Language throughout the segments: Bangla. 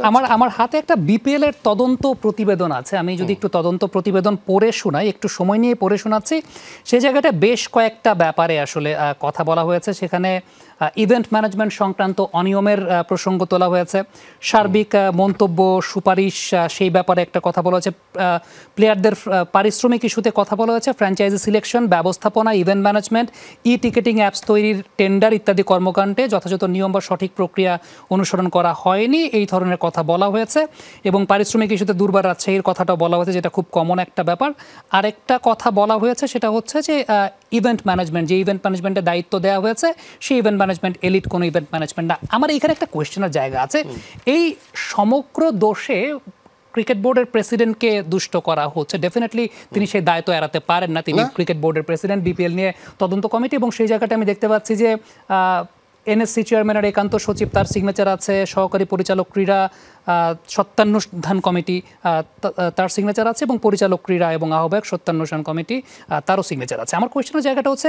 আমার আমার হাতে একটা বিপিএল এর তদন্ত প্রতিবেদন আছে, আমি যদি একটু তদন্ত প্রতিবেদন পড়ে শোনাই, একটু সময় নিয়ে পড়ে শোনাচ্ছি। সেই জায়গাটা বেশ কয়েকটা ব্যাপারে আসলে কথা বলা হয়েছে। সেখানে ইভেন্ট ম্যানেজমেন্ট সংক্রান্ত অনিয়মের প্রসঙ্গ তোলা হয়েছে, সার্বিক মন্তব্য সুপারিশ সেই ব্যাপারে একটা কথা বলা হয়েছে, প্লেয়ারদের পারিশ্রমিক ইস্যুতে কথা বলা হয়েছে, ফ্র্যাঞ্চাইজি সিলেকশন, ব্যবস্থাপনা, ইভেন্ট ম্যানেজমেন্ট, টিকেটিং অ্যাপস তৈরির টেন্ডার ইত্যাদি কর্মকাণ্ডে যথাযথ নিয়ম বা সঠিক প্রক্রিয়া অনুসরণ করা হয়নি, এই ধরনের কথা বলা হয়েছে। এবং পারিশ্রমিক ইস্যুতে দুর্বার রাজশাহীর কথাটাও বলা হয়েছে, যেটা খুব কমন একটা ব্যাপার। আরেকটা কথা বলা হয়েছে সেটা হচ্ছে যে ইভেন্ট ম্যানেজমেন্ট, যে ইভেন্ট ম্যানেজমেন্টের দায়িত্ব দেওয়া হয়েছে সেই ইভেন্ট ম্যানেজমেন্ট এলিট কোনো ইভেন্ট ম্যানেজমেন্ট না। আমার এখানে একটা কোয়েশ্চেনের জায়গা আছে, এই সমগ্র দোষে ক্রিকেট বোর্ডের প্রেসিডেন্টকে দুষ্ট করা হচ্ছে। ডেফিনেটলি তিনি সেই দায়িত্ব এড়াতে পারেন না, তিনি ক্রিকেট বোর্ডের প্রেসিডেন্ট, বিপিএল নিয়ে তদন্ত কমিটি, এবং সেই জায়গাটা আমি দেখতে পাচ্ছি যে এনএসসি চেয়ারম্যানের একান্ত সচিব, তার সিগনেচার আছে, সহকারী পরিচালক ক্রীড়া সত্যানুষ্ঠান কমিটি তার সিগনেচার আছে, এবং পরিচালক ক্রীড়া এবং আহ্বায়ক সত্যানুষ্ঠান কমিটি তারও সিগনেচার আছে। আমার কোয়েশ্চেনের জায়গাটা হচ্ছে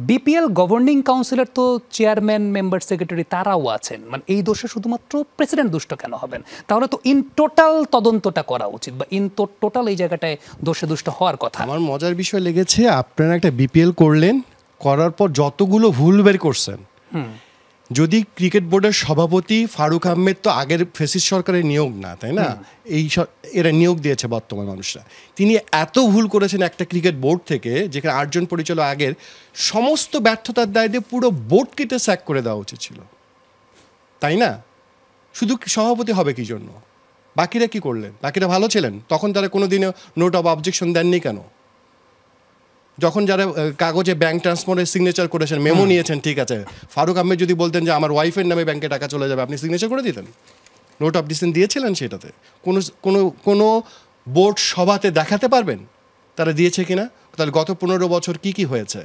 বিপিএল গভর্নিং কাউন্সিলের তো চেয়ারম্যান, মেম্বার, সেক্রেটারি তারাও আছেন, মানে এই দোষে শুধুমাত্র প্রেসিডেন্ট দুষ্ট কেন হবেন? তাহলে তো ইন টোটাল তদন্তটা করা উচিত, বা ইন টোটাল এই জায়গাটায় দোষে দুষ্ট হওয়ার কথা। আমার মজার বিষয় লেগেছে, আপনারা একটা বিপিএল করলেন, করার পর যতগুলো ভুল বের করছেন, যদি ক্রিকেট বোর্ডের সভাপতি ফারুক আহমেদ তো আগের ফেসিস সরকারের নিয়োগ না, তাই না? এরা নিয়োগ দিয়েছে বর্তমান মানুষরা। তিনি এত ভুল করেছেন একটা ক্রিকেট বোর্ড থেকে, যেখানে 8 জন পরিচালক আগের সমস্ত ব্যর্থতার দায় দিয়ে পুরো বোর্ড কেটে স্যাক করে দেওয়া উচিত ছিল, তাই না? শুধু সভাপতি হবে কি জন্য? বাকিরা কি করলেন? বাকিরা ভালো ছিলেন তখন, তারা কোনো দিনও নোট অফ অবজেকশন দেননি কেন? যখন যারা কাগজে ব্যাংক ট্রান্সফারের সিগনেচার করেছেন, মেমো নিয়েছেন, ঠিক আছে, ফারুক আহমেদ যদি বলতেন যে আমার ওয়াইফের নামে ব্যাংকে টাকা চলে যাবে, আপনি সিগনেচার করে দিতেন? নোট অফ ডিসেন্ট দিয়েছিলেন সেটাতে? কোনো বোর্ড সভাতে দেখাতে পারবেন তারা দিয়েছে কিনা? তাহলে গত 15 বছর কি হয়েছে?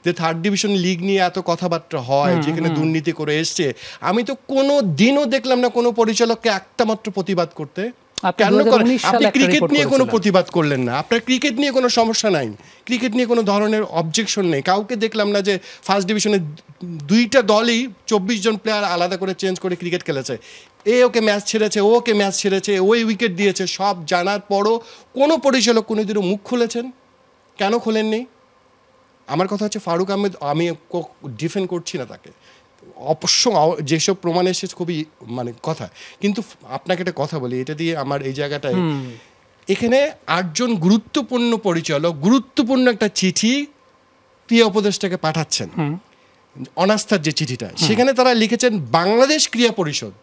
যে থার্ড ডিভিশন লিগ নিয়ে এত কথাবার্তা হয়, যেখানে দুর্নীতি করে এসছে, আমি তো কোনো দিনও দেখলাম না কোনো পরিচালককে একটা মাত্র প্রতিবাদ করতে। কেন করেন? আপনি ক্রিকেট নিয়ে কোনো প্রতিবাদ করলেন না, আপনার ক্রিকেট নিয়ে কোনো সমস্যা নাই, ক্রিকেট নিয়ে কোনো ধরনের অবজেকশন নেই, কাউকে দেখলাম না যে ফার্স্ট ডিভিশনে 2টা দলই 24 জন প্লেয়ার আলাদা করে চেঞ্জ করে ক্রিকেট খেলেছে, ওকে ম্যাচ ছেড়েছে, ওকে ম্যাচ ছেড়েছে, ওই উইকেট দিয়েছে, সব জানার পরও কোনো পরিচালক কোনোদিনও মুখ খুলেছেন? কেন খোলেননি? আমার কথা হচ্ছে ফারুক আহমেদ, আমি ডিফেন্ড করছি না তাকে, অবশ্য যেসব প্রমাণ এসেছে খুবই মানে কথা, কিন্তু আপনাকে একটা কথা বলি, এটা দিয়ে আমার এই জায়গাটায়, এখানে 8 জন গুরুত্বপূর্ণ পরিচালক গুরুত্বপূর্ণ একটা চিঠি ক্রীড়া উপদেষ্টাকে পাঠাচ্ছেন, অনাস্থার যে চিঠিটা, সেখানে তারা লিখেছেন বাংলাদেশ ক্রীড়া পরিষদ।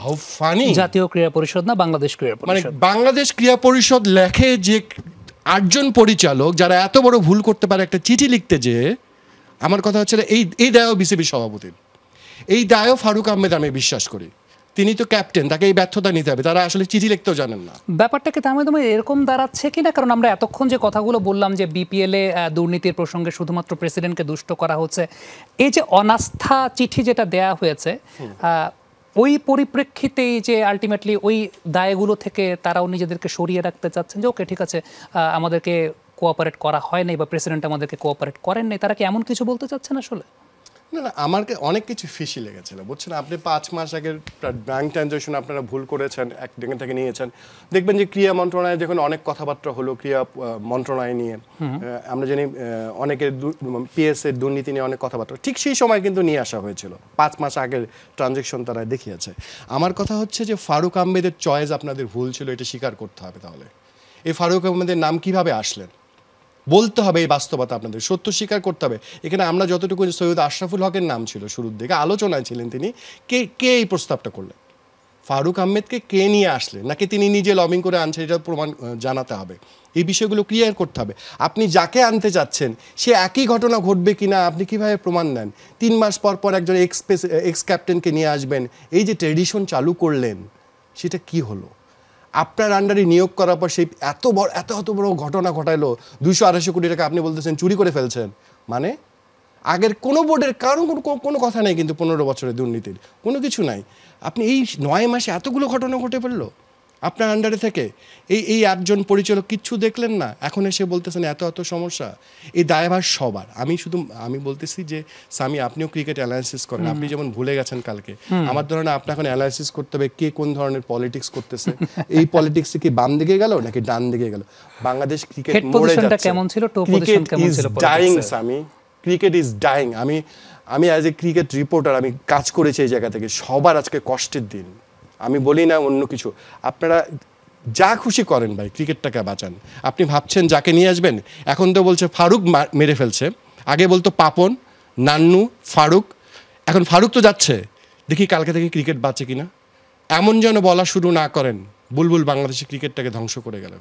How funny! জাতীয় ক্রীড়া পরিষদ না, বাংলাদেশ ক্রীড়া পরিষদ। মানে বাংলাদেশ ক্রীড়া পরিষদ লেখে যে 8 জন পরিচালক যারা এত বড় ভুল করতে পারে একটা চিঠি লিখতে, যে আমার কথা হচ্ছে এই দায়ও বিসিবি সভাপতির, এই দায়ও ফারুক আহমেদ আমি বিশ্বাস করি, তিনি তো ক্যাপ্টেন, তাকে এই ব্যর্থতা নিতে হবে। তারা আসলে চিঠি লিখতেও জানেন না। ব্যাপারটাকে তার মধ্যে এরকম দাঁড়াচ্ছে কিনা, কারণ আমরা এতক্ষণ যে কথাগুলো বললাম যে বিপিএল এ দুর্নীতির প্রসঙ্গে শুধুমাত্র প্রেসিডেন্টকে দুষ্ট করা হচ্ছে, এই যে অনাস্থা চিঠি যেটা দেয়া হয়েছে, ওই পরিপ্রেক্ষিতেই যে আলটিমেটলি ওই দায়গুলো থেকে তারাও নিজেদেরকে সরিয়ে রাখতে চাচ্ছেন, যে ওকে ঠিক আছে, আমাদেরকে কোঅপারেট করা হয় নাই বা প্রেসিডেন্ট আমাদেরকে কোঅপারেট করেন নাই, তারা কি এমন কিছু বলতে চাচ্ছেন আসলে? না, আমাকে অনেক কিছু ফিশি লেগেছিল, বুঝছেন? আপনি 5 মাস আগের ব্যাংক ট্রানজাকশন আপনারা ভুল করেছেন, একদিকে থেকে নিয়েছেন, দেখবেন যে ক্রীড়া মন্ত্রণালয়ে যখন অনেক কথাবার্তা হলো ক্রীড়া মন্ত্রণালয় নিয়ে, আমরা জানি অনেকের পিএস এর দুর্নীতি নিয়ে অনেক কথাবার্তা, ঠিক সেই সময় কিন্তু নিয়ে আসা হয়েছিল, 5 মাস আগের ট্রানজাকশন তারা দেখিয়েছে। আমার কথা হচ্ছে যে ফারুক আহমেদের চয়েস আপনাদের ভুল ছিল, এটা স্বীকার করতে হবে। তাহলে এই ফারুক আহমেদের নাম কিভাবে আসলেন বলতে হবে, এই বাস্তবতা আপনাদের সত্য স্বীকার করতে হবে। এখানে আমরা যতটুকু, সৈয়দ আশরাফুল হকের নাম ছিল শুরুর দিকে, আলোচনায় ছিলেন তিনি, কে এই প্রস্তাবটা করলেন? ফারুক আহমেদকে কে নিয়ে আসলেন, নাকি তিনি নিজে লবিং করে আনছেন, এটা প্রমাণ জানাতে হবে। এই বিষয়গুলো ক্লিয়ার করতে হবে। আপনি যাকে আনতে চাচ্ছেন সে একই ঘটনা ঘটবে কিনা আপনি কিভাবে প্রমাণ নেন? 3 মাস পর পর একজন এক্স ক্যাপ্টেনকে নিয়ে আসবেন, এই যে ট্রেডিশন চালু করলেন, সেটা কি হলো? আপনার আন্ডারে নিয়োগ করার পর সেই এত বড় ঘটনা ঘটাইলো, 200-250 কোটি টাকা আপনি বলতেছেন চুরি করে ফেলছেন। মানে আগের কোনো বোর্ডের কারণ কোনো কথা নেই, কিন্তু 15 বছরের দুর্নীতির কোনো কিছু নাই। আপনি এই 9 মাসে এতগুলো ঘটনা ঘটে ফেললো, আপনার আন্ডারে থেকে এই 8 জন পরিচালক কিচ্ছু দেখলেন না, এখন এসে বলতেছেন এত সমস্যা। এই দায়ভার সবার। আমি বলতেছি যে সামি, আপনিও ক্রিকেট অ্যানালাইসিস করেন, আপনি যেমন ভুলে গেছেন কালকে, আমার ধরনের আপনি এখন অ্যানালাইসিস করতে হবে কে কোন ধরনের পলিটিক্স করতেছে, এই পলিটিক্স কি বাম দিকে গেল নাকি ডান দিকে গেল। বাংলাদেশ ক্রিকেট মরে যাচ্ছে, কেমন ছিল, টো পজিশন কেমন ছিল, dying Sami, cricket is dying. আমি অ্যাজ এ ক্রিকেট রিপোর্টার আমি কাজ করেছি এই জায়গা থেকে, সবার আজকে কষ্টের দিন। আমি বলি না অন্য কিছু, আপনারা যা খুশি করেন ভাই, ক্রিকেটটাকে বাঁচান। আপনি ভাবছেন যাকে নিয়ে আসবেন, এখন তো বলছে ফারুক মেরে ফেলছে, আগে বলতো পাপন, নান্নু, ফারুক, এখন ফারুক তো যাচ্ছে, দেখি কালকে থেকে ক্রিকেট বাঁচে কিনা। এমন যেন বলা শুরু না করেন বুলবুল বাংলাদেশের ক্রিকেটটাকে ধ্বংস করে গেল।